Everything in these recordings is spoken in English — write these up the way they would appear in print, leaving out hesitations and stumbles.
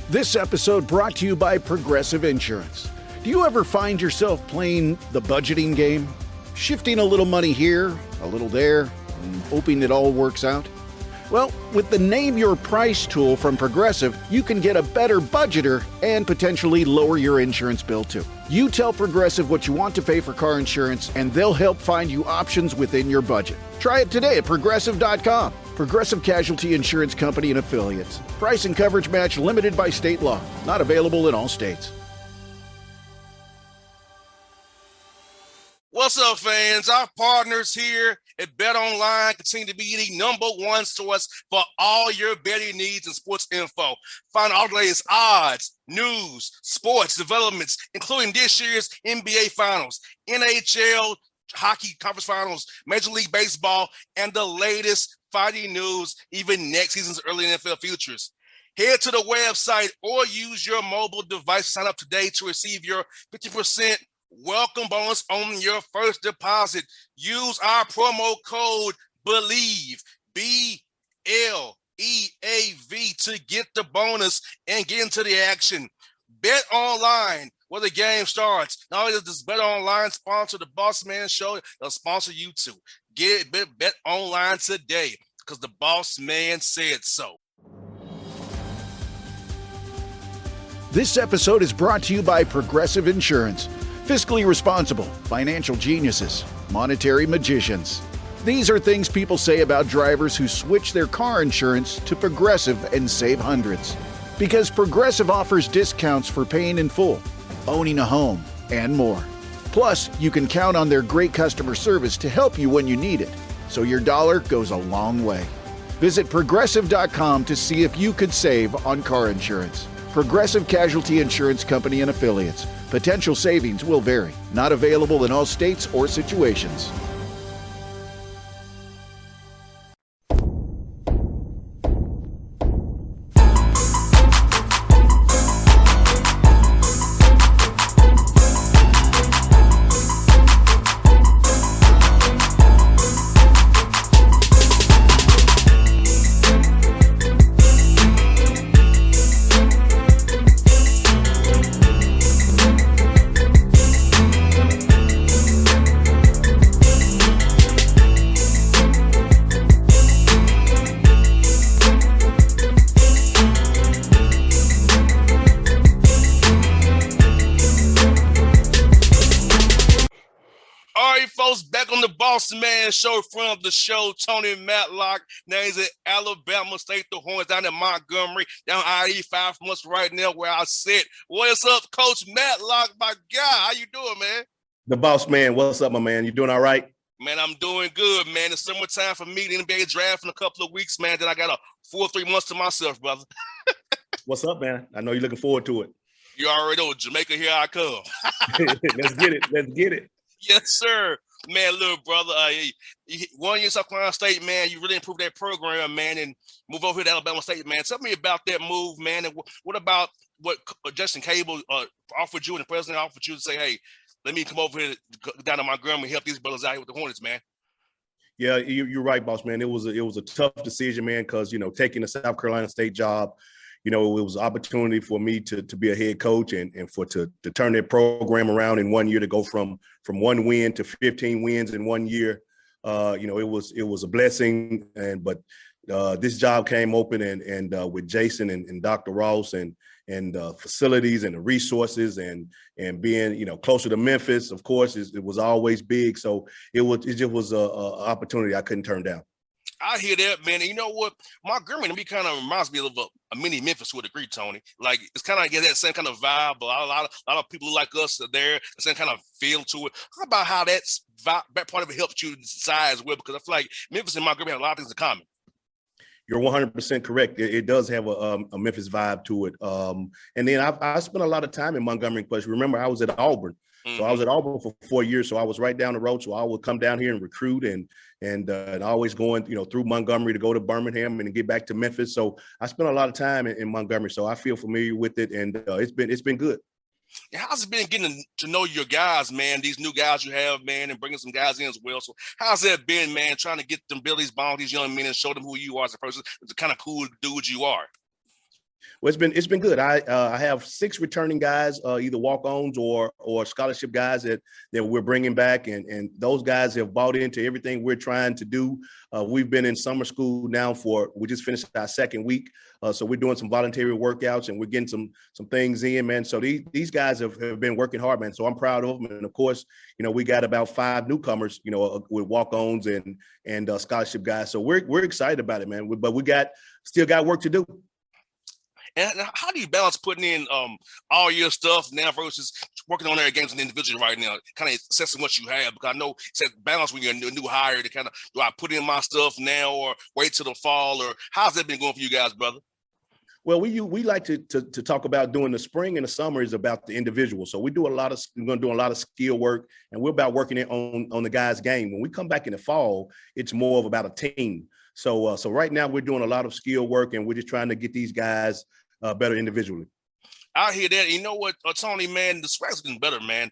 This episode brought to you by Progressive Insurance. Do you ever find yourself playing the budgeting game? Shifting a little money here, a little there, and hoping it all works out? Well, with the Name Your Price tool from Progressive, you can get a better budgeter and potentially lower your insurance bill too. You tell Progressive what you want to pay for car insurance, and they'll help find you options within your budget. Try it today at Progressive.com. Progressive Casualty Insurance Company and Affiliates. Price and coverage match limited by state law. Not available in all states. What's up, fans? Our partners here at BetOnline continue to be the number one source for all your betting needs and sports info. Find all the latest odds, news, sports developments, including this year's NBA Finals, NHL Hockey Conference Finals, Major League Baseball, and the latest fighting news, even next season's early NFL futures. Head to the website or use your mobile device to sign up today to receive your 50% welcome bonus on your first deposit. Use our promo code BELIEVE, BLEAV, to get the bonus and get into the action. Bet online where the game starts. Not only does this Bet Online sponsor the Bossman Show, they'll sponsor you too. Get it, bet online today because the boss man said so. This episode is brought to you by Progressive Insurance. Fiscally responsible, financial geniuses, monetary magicians. These are things people say about drivers who switch their car insurance to Progressive and save hundreds. Because Progressive offers discounts for paying in full, owning a home, and more. Plus, you can count on their great customer service to help you when you need it, so your dollar goes a long way. Visit Progressive.com to see if you could save on car insurance. Progressive Casualty Insurance Company and Affiliates. Potential savings will vary. Not available in all states or situations. Bossman Show from the show, Tony Madlock. Names at Alabama State, the Horns down in Montgomery, down I-85 from us right now where I sit. What is up, Coach Madlock, my guy? How you doing, man? The boss man. What's up, my man? You doing all right? Man, I'm doing good, man. It's summertime for me. The NBA draft in a couple of weeks, man. Then I got a 4 or 3 months to myself, brother. What's up, man? I know you're looking forward to it. You already know, Jamaica, here I come. Let's get it. Let's get it. Yes, sir. Man, little brother, 1 year South Carolina State, man, you really improved that program, man, and move over here to Alabama State, man. Tell me about that move, man, and what about what Justin Cable offered you and the president offered you to say, hey, let me come over here down to Montgomery and help these brothers out here with the Hornets, man? Yeah, you're right, boss man. It was a tough decision, man, because, taking the South Carolina State job, it was an opportunity for me to be a head coach and to turn their program around in 1 year, to go from 1 win to 15 wins in 1 year. It was a blessing, but this job came open and with Jason and Dr. Ross and facilities and the resources and being closer to Memphis, of course, it was always big. So it just was a opportunity I couldn't turn down. I hear that, man. And you know what? Montgomery to me kind of reminds me of a mini Memphis to a degree, Tony. Like, it's kind of like that same kind of vibe. A lot of people like us are there, the same kind of feel to it. How about how that part of it helped you decide as well? Because I feel like Memphis and Montgomery have a lot of things in common. You're 100% correct. It does have a Memphis vibe to it. And then I spent a lot of time in Montgomery. Because remember, I was at Auburn. So I was at Auburn for 4 years. So I was right down the road. So I would come down here and recruit and always going, through Montgomery to go to Birmingham and get back to Memphis. So I spent a lot of time in Montgomery. So I feel familiar with it, and it's been good. How's it been getting to know your guys, man, these new guys you have, man, and bringing some guys in as well? So how's that been, man, trying to get them, build these bonds, these young men, and show them who you are as a person, the kind of cool dude you are? Well, it's been good. I have 6 returning guys, either walk-ons or scholarship guys that we're bringing back, and those guys have bought into everything we're trying to do. We've been in summer school now we just finished our 2nd week, so we're doing some voluntary workouts and we're getting some things in, man. So these guys have been working hard, man. So I'm proud of them, and of course, we got about 5 newcomers, with walk-ons and scholarship guys. So we're excited about it, man. But we still got work to do. And how do you balance putting in all your stuff now versus working on their games as an individual right now, kind of assessing what you have? Because I know it's a balance when you're a new hire to kind of, do I put in my stuff now or wait till the fall, or how's that been going for you guys, brother? Well, we like to talk about doing the spring and the summer is about the individual. So we're going to do a lot of skill work, and we're about working it on the guy's game. When we come back in the fall, it's more of about a team. So right now we're doing a lot of skill work, and we're just trying to get these guys better individually. I hear that. You know what, Tony, man, the swag's getting better, man.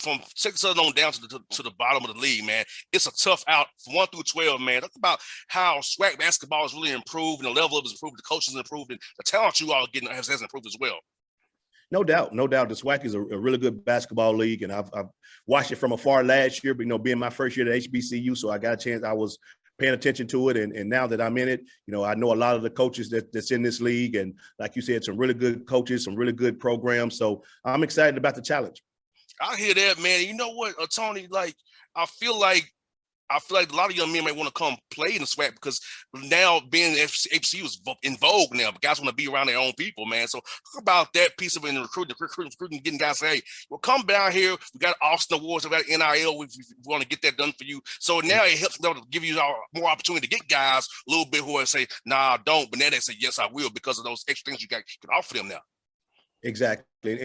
From 6 on down to the bottom of the league, man, it's a tough out from 1 through 12, man. Talk about how swag basketball has really improved, and the level of it has improved, the coaches improved, and the talent you all getting has improved as well. No doubt. The SWAC is a really good basketball league, and I've watched it from afar last year, but being my first year at HBCU, so I got a chance. I was paying attention to it, and now that I'm in it, I know a lot of the coaches that's in this league, and like you said, some really good coaches, some really good programs. So I'm excited about the challenge. I hear that, man. You know what, Tony? I feel like a lot of young men might want to come play in the SWAC because now being HBCU is in vogue now. But guys want to be around their own people, man. So talk about that piece of it in recruiting, getting guys say, hey, well, come down here. We got Austin Awards, we got NIL. We want to get that done for you. So now it helps them to give you more opportunity to get guys a little bit who will say, nah, don't. But now they say, yes, I will, because of those extra things you can offer them now. Exactly.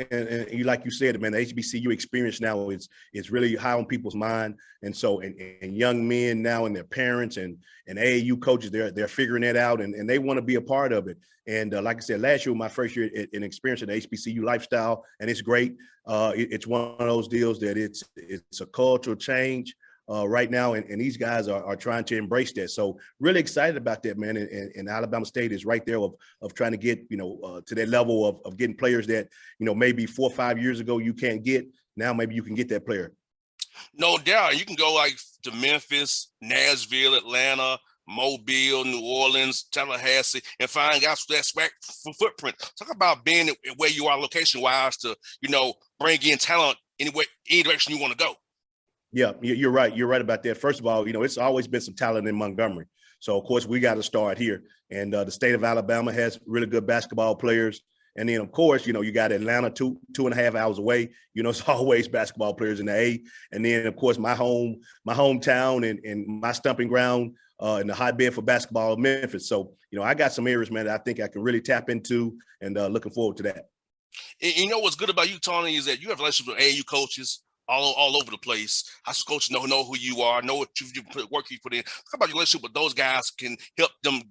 And you, like you said, man, the HBCU experience now is really high on people's mind. And so, and young men now and their parents and AAU coaches, they're figuring that out, and they want to be a part of it. And like I said, last year, my first year in experience in the HBCU lifestyle, and it's great. It's one of those deals that it's a cultural change right now, and these guys are trying to embrace that. So really excited about that, man. And Alabama State is right there of trying to get, to that level of getting players that, maybe 4 or 5 years ago you can't get. Now maybe you can get that player. No doubt. You can go to Memphis, Nashville, Atlanta, Mobile, New Orleans, Tallahassee, and find guys with that SWAC footprint. Talk about being where you are location-wise to, bring in talent anywhere, any direction you want to go. Yeah, you're right. You're right about that. First of all, it's always been some talent in Montgomery. So, of course, we got to start here. And the state of Alabama has really good basketball players. And then, of course, you got Atlanta 2.5 hours away. It's always basketball players in the A. And then, of course, my hometown and my stomping ground and the hotbed for basketball, Memphis. So, I got some areas, man, that I think I can really tap into, and looking forward to that. And what's good about you, Tony, is that you have relationships with AAU coaches all over the place. High school coaches know who you are, know what work you put in. Talk about your relationship with those guys can help them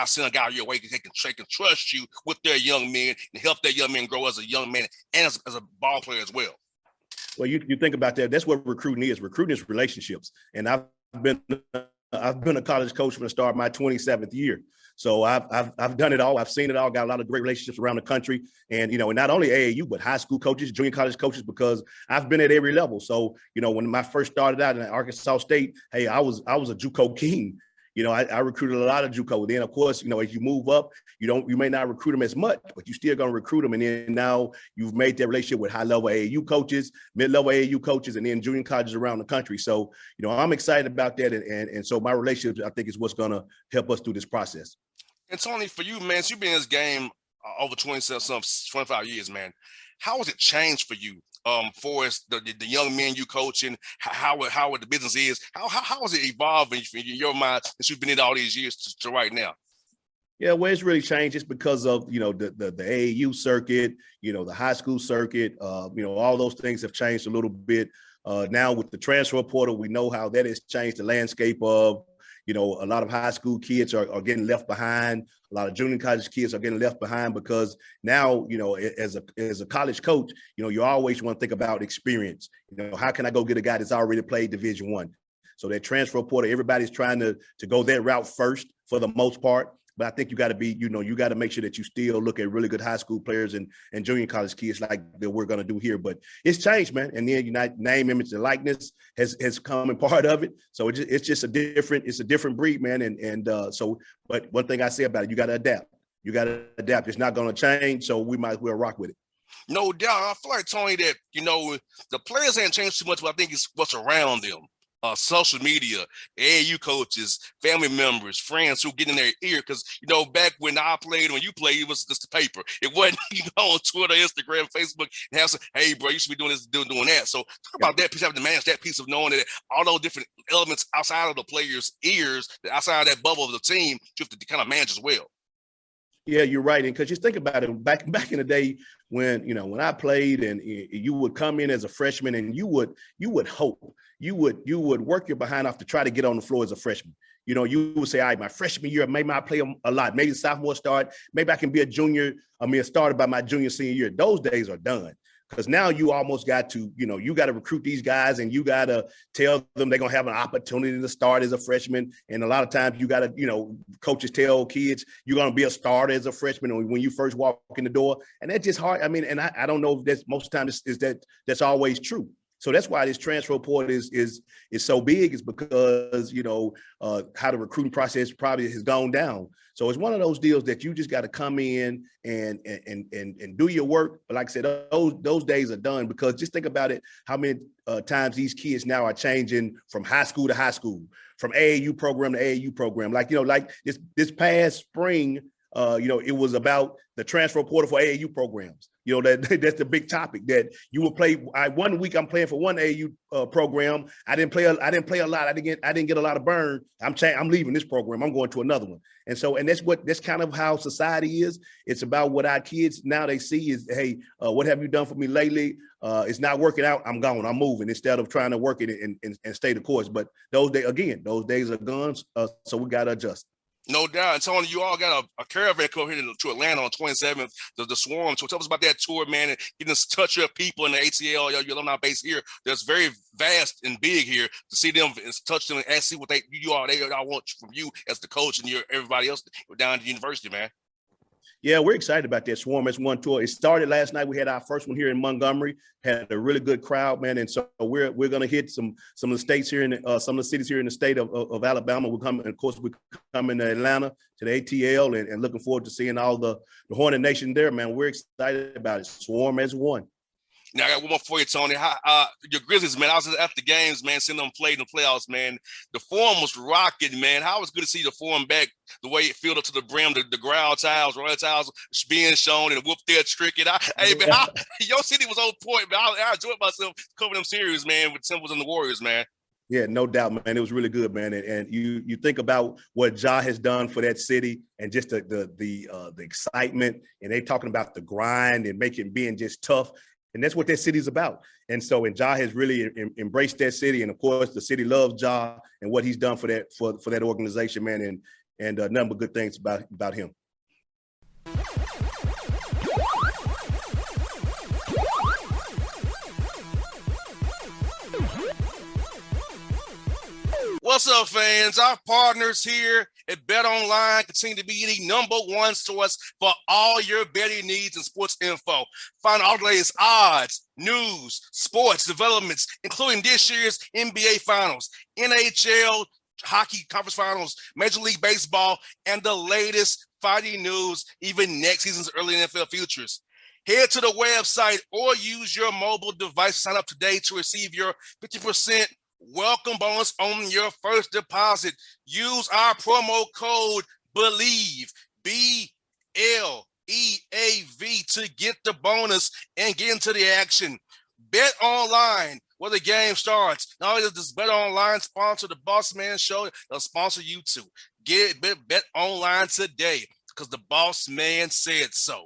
send a guy your way. They can trust you with their young men and help their young men grow as a young man and as a ball player as well. Well, you think about that. That's what recruiting is. Recruiting is relationships. And I've been a college coach from the start of my 27th year. So I've done it all. I've seen it all. Got a lot of great relationships around the country, and and not only AAU but high school coaches, junior college coaches, because I've been at every level. So when I first started out in Arkansas State, hey, I was a JUCO king. I recruited a lot of JUCO. Then of course, as you move up, you may not recruit them as much, but you still gonna recruit them. And then now you've made that relationship with high level AAU coaches, mid level AAU coaches, and then junior colleges around the country. So I'm excited about that, and so my relationship, I think, is what's gonna help us through this process. And Tony, for you, man, you've been in this game over 25 years, man. How has it changed for you? For us, the young men you coach, and how the business is, how is it evolving in your mind since you've been in all these years to right now? Yeah, well, it's really changed just because of the AAU circuit, the high school circuit, all those things have changed a little bit. Now with the transfer portal, we know how that has changed the landscape of. A lot of high school kids are getting left behind. A lot of junior college kids are getting left behind because now, as a college coach, you always want to think about experience. How can I go get a guy that's already played Division I? So that transfer portal, everybody's trying to go that route first for the most part. But I think you got to be, you got to make sure that you still look at really good high school players and junior college kids like that we're going to do here. But it's changed, man. And then name, image, and likeness has come in part of it. So it's just a different breed, man. But one thing I say about it, you got to adapt. You got to adapt. It's not going to change, so we might as well rock with it. No doubt. I feel like, Tony, that, the players ain't changed too much, but I think it's what's around them. Social media, AAU coaches, family members, friends who get in their ear. Because, back when I played, when you played, it was just a paper. It wasn't, on Twitter, Instagram, Facebook, and have some, hey, bro, you should be doing this, doing that. So talk about that piece, having to manage that piece of knowing that all those different elements outside of the players' ears, outside of that bubble of the team, you have to kind of manage as well. Yeah, you're right. And because just think about it, back in the day when, when I played and you would come in as a freshman and you would hope, you would work your behind off to try to get on the floor as a freshman. You would say, all right, my freshman year, maybe I play a lot, maybe sophomore start, maybe I can be a starter by my senior year. Those days are done. Because now you almost got to, you got to recruit these guys and you got to tell them they're going to have an opportunity to start as a freshman. And a lot of times you got to, coaches tell kids you're going to be a starter as a freshman or when you first walk in the door. And that's just hard. I mean, and I don't know if that's most of the time that's always true. So that's why this transfer portal is so big, is because, how the recruiting process probably has gone down. So it's one of those deals that you just got to come in and do your work. But like I said, those days are done, because just think about it, how many times these kids now are changing from high school to high school, from AAU program to AAU program. Like this past spring, it was about the transfer portal for AAU programs. That's the big topic, that you will play. 1 week I'm playing for one AAU program. I didn't play a lot. I didn't get a lot of burn. I'm leaving this program. I'm going to another one. And that's kind of how society is. It's about what our kids now they see is, hey, what have you done for me lately? It's not working out. I'm gone. I'm moving, instead of trying to work it and stay the course. But those days are gone. So we got to adjust. No doubt. And Tony, you all got a caravan coming here to Atlanta on 27th, the Swarm. So tell us about that tour, man, and getting to touch your people in the ATL, your alumni base here. That's very vast and big here, to see them and touch them and see what they all want from you as the coach and everybody else down at the university, man. Yeah, we're excited about that Swarm S1 tour. It started last night. We had our first one here in Montgomery. Had a really good crowd, man. And so we're going to hit some of the states here in some of the cities here in the state of Alabama. We're coming, and of course, we're coming to Atlanta, to the ATL, and looking forward to seeing all the Hornet Nation there, man. We're excited about it. Swarm S1. Now, I got one more for you, Tony. Your Grizzlies, man, I was at the games, man, seeing them play in the playoffs, man. The form was rocking, man. How was good to see the form back, the way it filled up to the brim, the ground tiles, royal tiles being shown, and whoop there tricking. Your city was on point, man. I enjoyed myself covering them series, man, with Timberwolves and the Warriors, man. Yeah, no doubt, man. It was really good, man. And you think about what Ja has done for that city, and just the excitement, and they talking about the grind and being just tough. And that's what that city's about. And Ja has really embraced that city. And of course, the city loves Ja and what he's done for that organization, man. And a number of good things about him. What's up, fans? Our partners here at BetOnline continue to be the #1 source for all your betting needs and sports info. Find all the latest odds, news, sports developments, including this year's NBA Finals, NHL hockey conference finals, Major League Baseball, and the latest fighting news, even next season's early NFL futures. Head to the website or use your mobile device to sign up today to receive your 50% welcome bonus on your first deposit. Use our promo code BELIEVE, BLEAV, to get the bonus and get into the action. Bet online where the game starts. Not only does this Bet Online sponsor the Bossman Show, they'll sponsor you too. Bet online today, because the Boss Man said so.